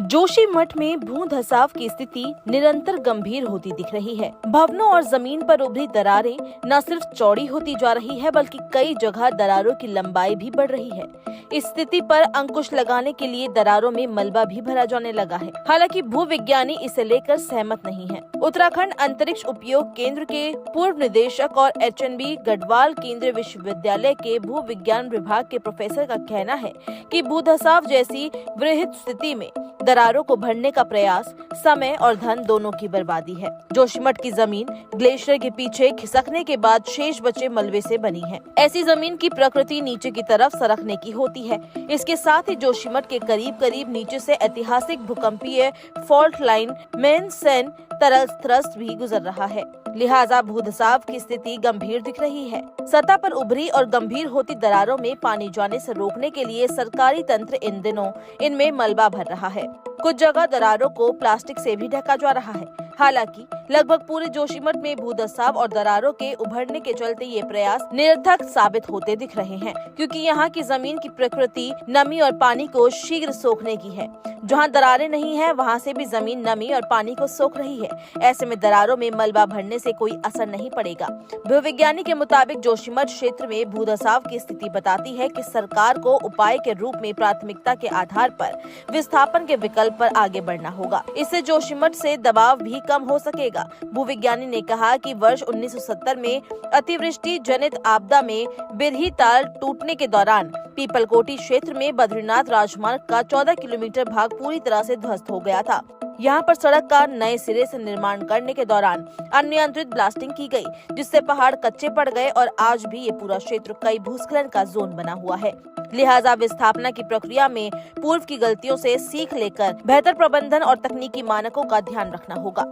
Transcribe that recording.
जोशीमठ में भू धंसाव की स्थिति निरंतर गंभीर होती दिख रही है। भवनों और जमीन पर उभरी दरारें न सिर्फ चौड़ी होती जा रही है, बल्कि कई जगह दरारों की लंबाई भी बढ़ रही है। इस स्थिति पर अंकुश लगाने के लिए दरारों में मलबा भी भरा जाने लगा है। हालांकि भूविज्ञानी इसे लेकर सहमत नहीं है। उत्तराखंड अंतरिक्ष उपयोग केंद्र के पूर्व निदेशक और HNB गढ़वाल केंद्रीय विश्वविद्यालय के भू विज्ञान विभाग के प्रोफेसर का कहना है कि भू धंसाव जैसी वृहद स्थिति में दरारों को भरने का प्रयास समय और धन दोनों की बर्बादी है। जोशीमठ की जमीन ग्लेशियर के पीछे खिसकने के बाद शेष बचे मलबे से बनी है। ऐसी जमीन की प्रकृति नीचे की तरफ सरकने की होती है। इसके साथ ही जोशीमठ के करीब नीचे से ऐतिहासिक भूकंपीय फॉल्ट लाइन मेनसेन तरल थ्रस्ट भी गुजर रहा है। लिहाजा भूधंसाव की स्थिति गंभीर दिख रही है। सतह पर उभरी और गंभीर होती दरारों में पानी जाने से रोकने के लिए सरकारी तंत्र इन दिनों इनमें मलबा भर रहा है। कुछ जगह दरारों को प्लास्टिक से भी ढका जा रहा है। हालांकि लगभग पूरे जोशीमठ में भूधंसाव और दरारों के उभरने के चलते ये प्रयास निरर्थक साबित होते दिख रहे हैं, क्योंकि यहाँ की जमीन की प्रकृति नमी और पानी को शीघ्र सोखने की है। जहाँ दरारें नहीं है, वहाँ से भी जमीन नमी और पानी को सोख रही है। ऐसे में दरारों में मलबा भरने से कोई असर नहीं पड़ेगा। भूविज्ञानी के मुताबिक जोशीमठ क्षेत्र में भूधंसाव की स्थिति बताती है कि सरकार को उपाय के रूप में प्राथमिकता के आधार पर विस्थापन के विकल्प पर आगे बढ़ना होगा। इससे जोशीमठ से दबाव भी कम हो सकेगा। भूविज्ञानी ने कहा कि वर्ष 1970 में अतिवृष्टि जनित आपदा में बिरही ताल टूटने के दौरान पीपलकोटी क्षेत्र में बद्रीनाथ राजमार्ग का 14 किलोमीटर भाग पूरी तरह से ध्वस्त हो गया था। यहाँ पर सड़क का नए सिरे से निर्माण करने के दौरान अनियंत्रित ब्लास्टिंग की गई, जिससे पहाड़ कच्चे पड़ गए और आज भी ये पूरा क्षेत्र कई भूस्खलन का जोन बना हुआ है। लिहाजा विस्थापना की प्रक्रिया में पूर्व की गलतियों से सीख लेकर बेहतर प्रबंधन और तकनीकी मानकों का ध्यान रखना होगा।